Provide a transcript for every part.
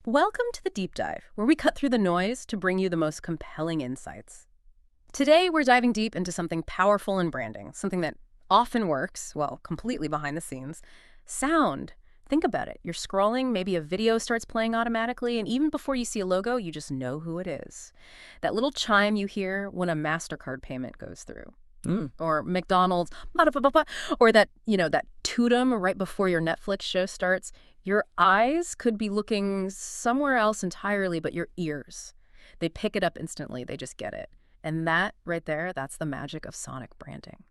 Welcome to the Deep Dive, where we cut through the noise to bring you the most compelling insights. Today, we're diving deep into something powerful in branding, something that often works, well, completely behind the scenes. Sound. Think about it. You're scrolling, maybe a video starts playing automatically, and even before you see a logo, you just know who it is. That little chime you hear when a MasterCard payment goes through. Or McDonald's, or that totem right before your Netflix show starts. Your eyes could be looking somewhere else entirely, but your ears, they pick it up instantly. They just get it. And that right there, that's the magic of sonic branding.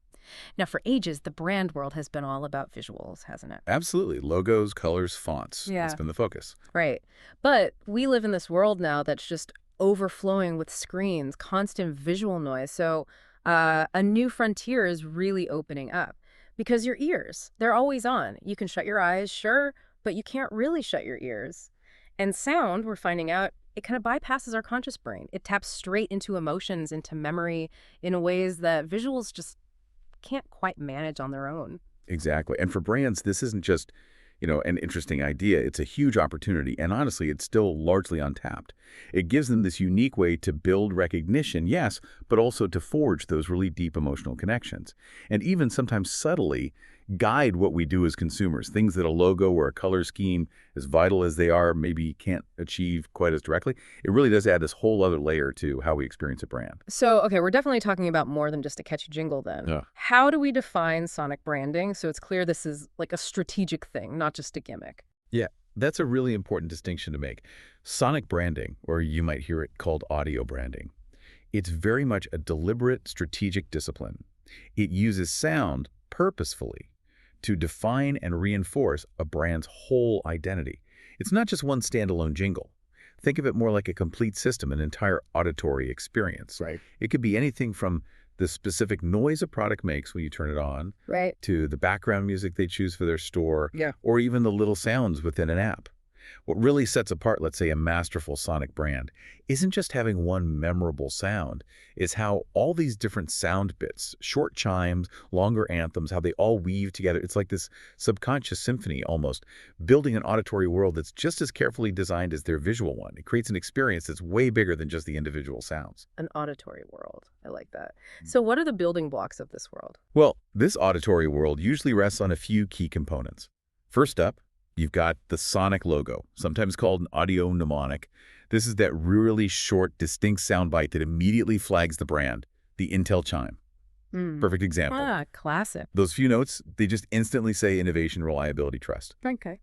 Now, for ages, the brand world has been all about visuals, hasn't it? Absolutely. Logos, colors, fonts. That's Yeah. been the focus. Right. But we live in this world now that's just overflowing with screens, constant visual noise. So a new frontier is really opening up because your ears, they're always on. You can shut your eyes, sure, but you can't really shut your ears. And sound, we're finding out, it kind of bypasses our conscious brain. It taps straight into emotions, into memory in ways that visuals just can't quite manage on their own. Exactly. And for brands, this isn't just, an interesting idea. It's a huge opportunity. And honestly, it's still largely untapped. It gives them this unique way to build recognition, yes, but also to forge those really deep emotional connections. And even sometimes subtly guide what we do as consumers. Things that a logo or a color scheme, as vital as they are, maybe can't achieve quite as directly. It really does add this whole other layer to how we experience a brand. So, okay, we're definitely talking about more than just a catchy jingle then. Yeah. How do we define sonic branding so it's clear this is like a strategic thing, not just a gimmick? Yeah, that's a really important distinction to make. Sonic branding, or you might hear it called audio branding, it's very much a deliberate, strategic discipline. It uses sound purposefully to define and reinforce a brand's whole identity. It's not just one standalone jingle. Think of it more like a complete system, an entire auditory experience. Right. It could be anything from the specific noise a product makes when you turn it on, Right. to the background music they choose for their store, Yeah. or even the little sounds within an app. What really sets apart, let's say, a masterful sonic brand isn't just having one memorable sound. It's how all these different sound bits, short chimes, longer anthems, how they all weave together. It's like this subconscious symphony almost, building an auditory world that's just as carefully designed as their visual one. It creates an experience that's way bigger than just the individual sounds. An auditory world. I like that. So what are the building blocks of this world? Well, this auditory world usually rests on a few key components. First up, you've got the sonic logo, sometimes called an audio mnemonic. This is that really short, distinct soundbite that immediately flags the brand, the Intel chime. Perfect example. Classic. Those few notes, they just instantly say innovation, reliability, trust. Okay.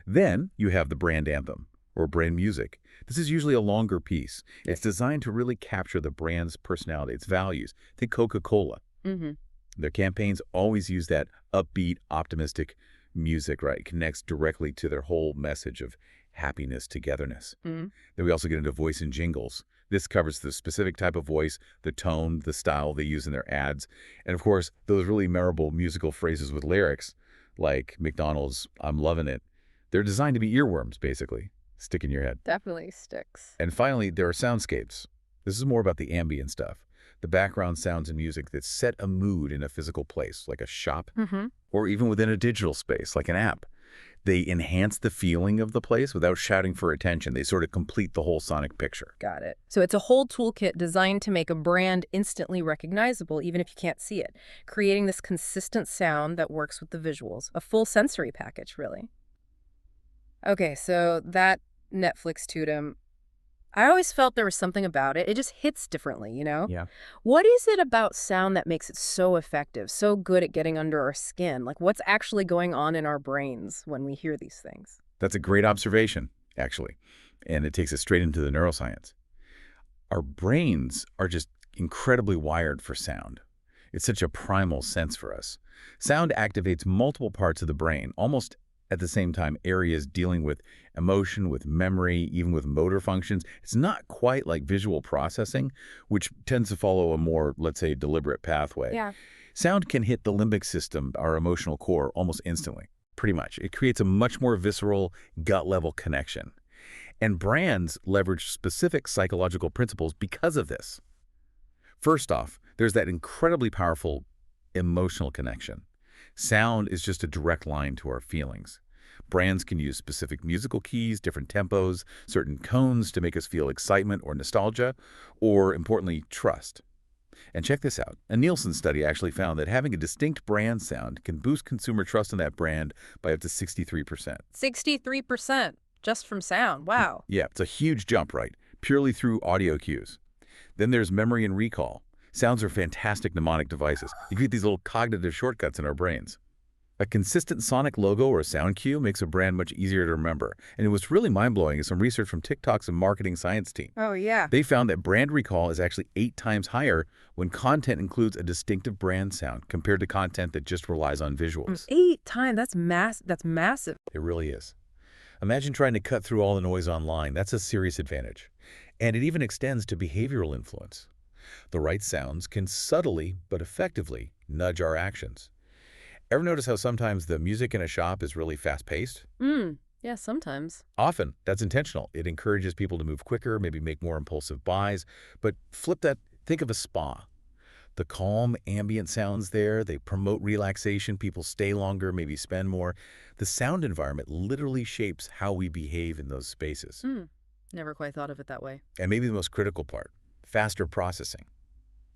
Then you have the brand anthem, or brand music. This is usually a longer piece. It's designed to really capture the brand's personality, its values. Think Coca-Cola. Mm-hmm. Their campaigns always use that upbeat, optimistic music, right? It connects directly to their whole message of happiness, togetherness. Mm-hmm. Then we also get into voice and jingles. This covers the specific type of voice, the tone, the style they use in their ads. And of course, those really memorable musical phrases with lyrics, like McDonald's, "I'm loving it." They're designed to be earworms, basically. Stick in your head. Definitely sticks. And finally, there are soundscapes. This is more about the ambient stuff. The background sounds and music that set a mood in a physical place, like a shop, Mm-hmm. or even within a digital space, like an app. They enhance the feeling of the place without shouting for attention. They sort of complete the whole sonic picture. Got it. So it's a whole toolkit designed to make a brand instantly recognizable, even if you can't see it, creating this consistent sound that works with the visuals. A full sensory package, really. Okay, so that Netflix totem, I always felt there was something about it. It just hits differently, you know? Yeah. What is it about sound that makes it so effective, so good at getting under our skin? Like, what's actually going on in our brains when we hear these things? That's a great observation, actually. And it takes us straight into the neuroscience. Our brains are just incredibly wired for sound. It's such a primal sense for us. Sound activates multiple parts of the brain, almost at the same time, areas dealing with emotion, with memory, even with motor functions. It's not quite like visual processing, which tends to follow a more, let's say, deliberate pathway. Yeah. Sound can hit the limbic system, our emotional core, almost instantly, pretty much. It creates a much more visceral, gut-level connection. And brands leverage specific psychological principles because of this. First off, there's that incredibly powerful emotional connection. Sound is just a direct line to our feelings. Brands can use specific musical keys, different tempos, certain tones to make us feel excitement or nostalgia, or, importantly, trust. And check this out. A Nielsen study actually found that having a distinct brand sound can boost consumer trust in that brand by up to 63%. 63% just from sound. Wow. Yeah, it's a huge jump, right? Purely through audio cues. Then there's memory and recall. Sounds are fantastic mnemonic devices. They create these little cognitive shortcuts in our brains. A consistent sonic logo or sound cue makes a brand much easier to remember. And what's really mind-blowing is some research from TikTok's marketing science team. Oh, yeah. They found that brand recall is actually 8 times higher when content includes a distinctive brand sound compared to content that just relies on visuals. 8 times. That's massive. It really is. Imagine trying to cut through all the noise online. That's a serious advantage. And it even extends to behavioral influence. The right sounds can subtly but effectively nudge our actions. Ever notice how sometimes the music in a shop is really fast-paced? Yeah, sometimes. Often, that's intentional. It encourages people to move quicker, maybe make more impulsive buys. But flip that, think of a spa. The calm, ambient sounds there, they promote relaxation, people stay longer, maybe spend more. The sound environment literally shapes how we behave in those spaces. Never quite thought of it that way. And maybe the most critical part, faster processing.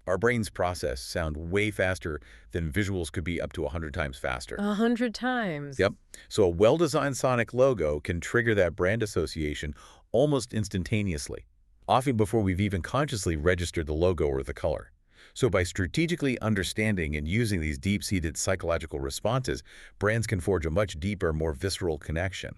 Our brains process sound way faster than visuals could be, up to 100 times faster. 100 times. Yep. So a well-designed sonic logo can trigger that brand association almost instantaneously, often before we've even consciously registered the logo or the color. So by strategically understanding and using these deep-seated psychological responses, brands can forge a much deeper, more visceral connection.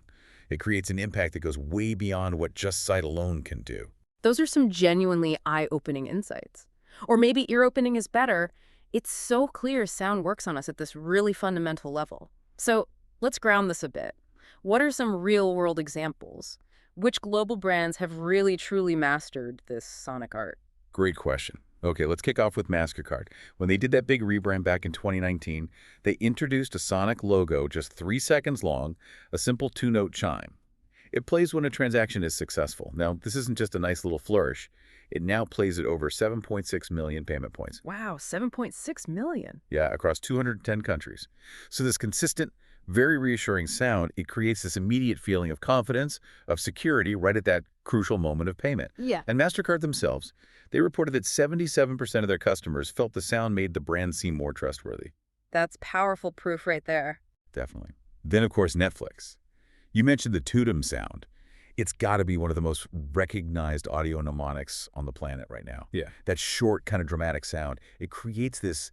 It creates an impact that goes way beyond what just sight alone can do. Those are some genuinely eye-opening insights. Or maybe ear-opening is better. It's so clear sound works on us at this really fundamental level. So let's ground this a bit. What are some real-world examples? Which global brands have really, truly mastered this sonic art? Great question. Okay, let's kick off with MasterCard. When they did that big rebrand back in 2019, they introduced a sonic logo just 3 seconds long, a simple 2-note chime. It plays when a transaction is successful. Now, this isn't just a nice little flourish. It now plays at over 7.6 million payment points. Wow, 7.6 million. Yeah, across 210 countries. So this consistent, very reassuring sound, it creates this immediate feeling of confidence, of security right at that crucial moment of payment. Yeah. And MasterCard themselves, they reported that 77% of their customers felt the sound made the brand seem more trustworthy. That's powerful proof right there. Definitely. Then, of course, Netflix. You mentioned the Tudum sound. It's got to be one of the most recognized audio mnemonics on the planet right now. Yeah. That short, kind of dramatic sound, it creates this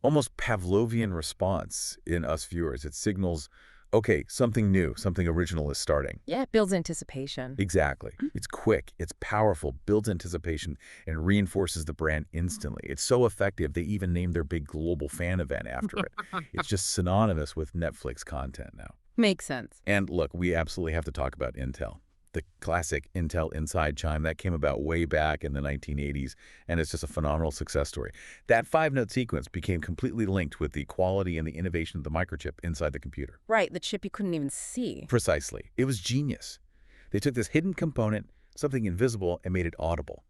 almost Pavlovian response in us viewers. It signals, okay, something new, something original is starting. Yeah, it builds anticipation. Exactly. It's quick, it's powerful, builds anticipation, and reinforces the brand instantly. It's so effective, they even named their big global fan event after it. It's just synonymous with Netflix content now. Makes sense. And look, we absolutely have to talk about Intel. The classic Intel Inside chime, that came about way back in the 1980s, and it's just a phenomenal success story. That 5-note sequence became completely linked with the quality and the innovation of the microchip inside the computer. Right, the chip you couldn't even see. Precisely. It was genius. They took this hidden component, something invisible, and made it audible.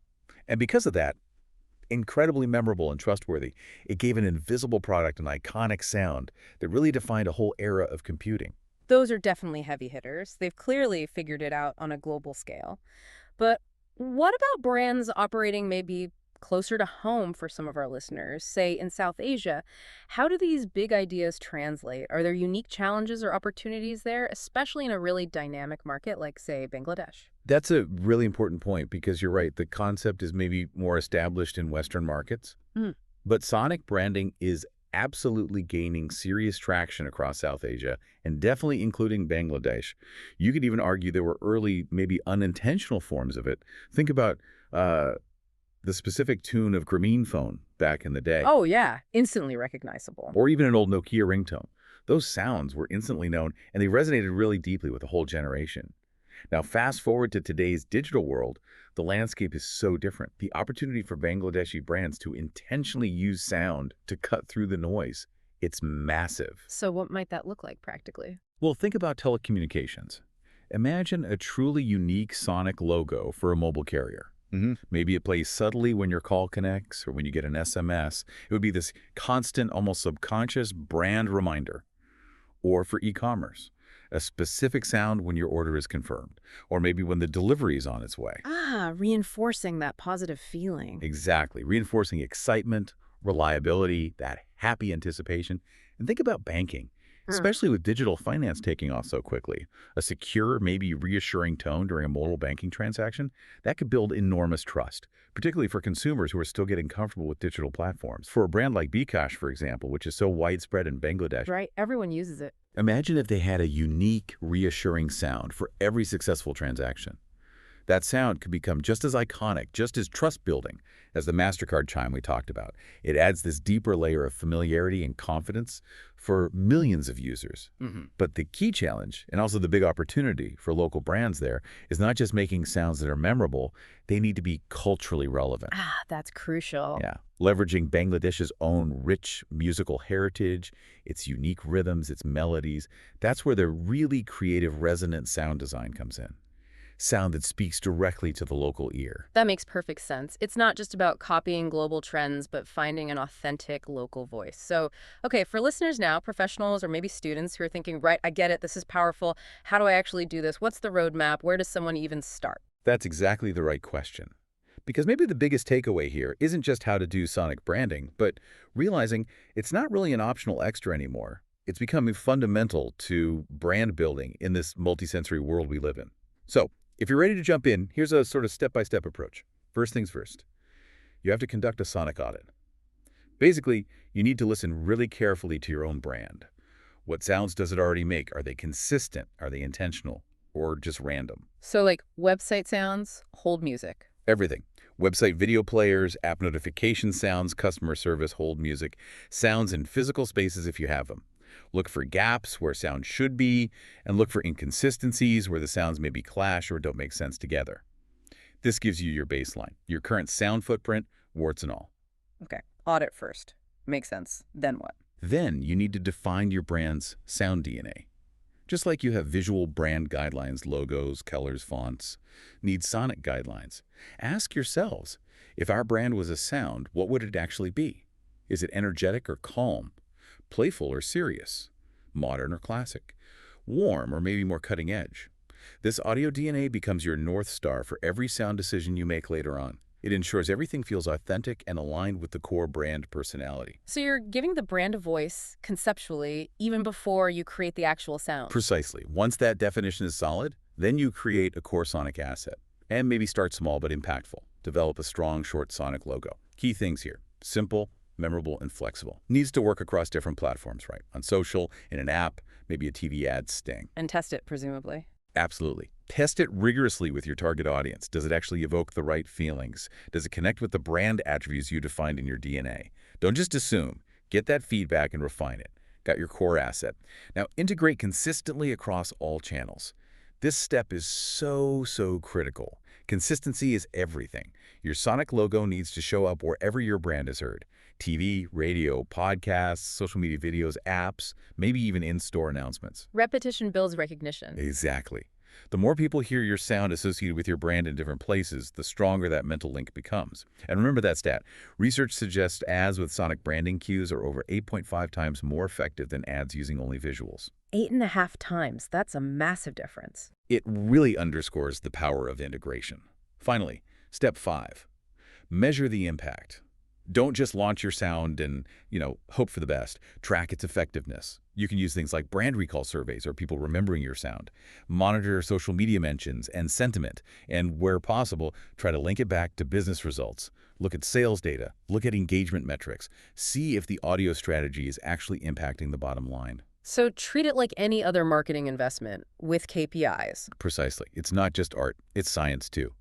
And because of that, incredibly memorable and trustworthy, it gave an invisible product an iconic sound that really defined a whole era of computing. Those are definitely heavy hitters. They've clearly figured it out on a global scale. But what about brands operating maybe closer to home for some of our listeners, say in South Asia? How do these big ideas translate? Are there unique challenges or opportunities there, especially in a really dynamic market like, say, Bangladesh? That's a really important point because you're right. The concept is maybe more established in Western markets. But sonic branding is absolutely gaining serious traction across South Asia, and definitely including Bangladesh. You could even argue there were early, maybe unintentional forms of it. Think about the specific tune of Grameen phone back in the day. Oh, yeah. Instantly recognizable. Or even an old Nokia ringtone. Those sounds were instantly known, and they resonated really deeply with a whole generation. Now, fast forward to today's digital world, the landscape is so different. The opportunity for Bangladeshi brands to intentionally use sound to cut through the noise, it's massive. So what might that look like practically? Well, think about telecommunications. Imagine a truly unique sonic logo for a mobile carrier. Maybe it plays subtly when your call connects or when you get an SMS. It would be this constant, almost subconscious brand reminder. Or for e-commerce, a specific sound when your order is confirmed, or maybe when the delivery is on its way. Ah, reinforcing that positive feeling. Exactly, reinforcing excitement, reliability, that happy anticipation. And think about banking, Huh. especially with digital finance taking off so quickly. A secure, maybe reassuring tone during a mobile banking transaction, that could build enormous trust, particularly for consumers who are still getting comfortable with digital platforms. For a brand like Bkash, for example, which is so widespread in Bangladesh, Right? Everyone uses it. imagine if they had a unique, reassuring sound for every successful transaction. That sound could become just as iconic, just as trust-building as the MasterCard chime we talked about. It adds this deeper layer of familiarity and confidence for millions of users. But the key challenge, and also the big opportunity for local brands there, is not just making sounds that are memorable, they need to be culturally relevant. Ah, that's crucial. Yeah, leveraging Bangladesh's own rich musical heritage, its unique rhythms, its melodies. That's where the really creative, resonant sound design comes in. Sound that speaks directly to the local ear. That makes perfect sense. It's not just about copying global trends, but finding an authentic local voice. So, okay, for listeners now, professionals or maybe students who are thinking, right, I get it, this is powerful. How do I actually do this? What's the roadmap? Where does someone even start? That's exactly the right question. Because maybe the biggest takeaway here isn't just how to do sonic branding, but realizing it's not really an optional extra anymore. It's becoming fundamental to brand building in this multisensory world we live in. So, if you're ready to jump in, here's a sort of step-by-step approach. First things first, you have to conduct a sonic audit. Basically, you need to listen really carefully to your own brand. What sounds does it already make? Are they consistent? Are they intentional? Or just random? So, like website sounds, hold music. Everything. Website video players, app notification sounds, customer service, hold music, sounds in physical spaces if you have them. Look for gaps where sound should be, and look for inconsistencies where the sounds maybe clash or don't make sense together. This gives you your baseline, your current sound footprint, warts and all. Okay, audit first. Makes sense. Then what? Then you need to define your brand's sound DNA. Just like you have visual brand guidelines, logos, colors, fonts, need sonic guidelines. Ask yourselves, if our brand was a sound, what would it actually be? Is it energetic or calm? Playful or serious? Modern or classic? Warm or maybe more cutting edge? This audio DNA becomes your North Star for every sound decision you make later on. It ensures everything feels authentic and aligned with the core brand personality. So you're giving the brand a voice conceptually even before you create the actual sound. Precisely. Once that definition is solid, then you create a core sonic asset. And maybe start small but impactful. Develop a strong, short sonic logo. Key things here. Simple, memorable, and flexible. Needs to work across different platforms, right? On social, in an app, maybe a TV ad sting. And test it, presumably. Absolutely. Test it rigorously with your target audience. Does it actually evoke the right feelings? Does it connect with the brand attributes you defined in your DNA? Don't just assume. Get that feedback and refine it. Got your core asset. Now integrate consistently across all channels. This step is so critical. Consistency is everything. Your sonic logo needs to show up wherever your brand is heard. TV, radio, podcasts, social media videos, apps, maybe even in-store announcements. Repetition builds recognition. Exactly. The more people hear your sound associated with your brand in different places, the stronger that mental link becomes. And remember that stat. Research suggests ads with sonic branding cues are over 8.5 times more effective than ads using only visuals. 8.5 times. That's a massive difference. It really underscores the power of integration. Finally, step 5. Measure the impact. Don't just launch your sound and, hope for the best. Track its effectiveness. You can use things like brand recall surveys or people remembering your sound. Monitor social media mentions and sentiment, and where possible, try to link it back to business results. Look at sales data. Look at engagement metrics. See if the audio strategy is actually impacting the bottom line. So treat it like any other marketing investment with KPIs. Precisely. It's not just art. It's science, too.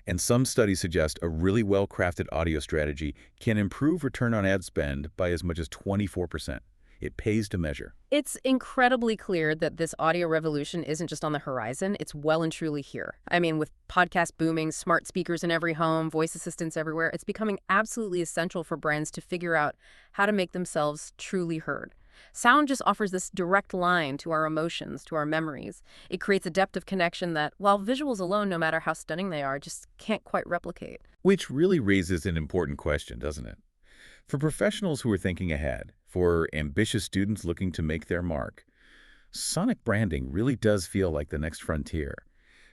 And some studies suggest a really well-crafted audio strategy can improve return on ad spend by as much as 24%. It pays to measure. It's incredibly clear that this audio revolution isn't just on the horizon, it's well and truly here. I mean, with podcasts booming, smart speakers in every home, voice assistants everywhere, it's becoming absolutely essential for brands to figure out how to make themselves truly heard. Sound just offers this direct line to our emotions, to our memories. It creates a depth of connection that, while visuals alone, no matter how stunning they are, just can't quite replicate. Which really raises an important question, doesn't it? For professionals who are thinking ahead, for ambitious students looking to make their mark, Sonic branding really does feel like the next frontier.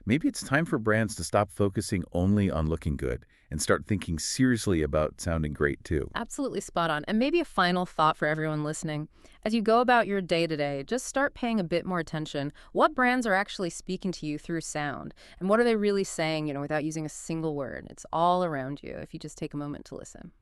Maybe it's time for brands to stop focusing only on looking good and start thinking seriously about sounding great too. Absolutely spot on. And maybe a final thought for everyone listening. As you go about your day-to-day, just start paying a bit more attention. What brands are actually speaking to you through sound? And what are they really saying, without using a single word? It's all around you if you just take a moment to listen.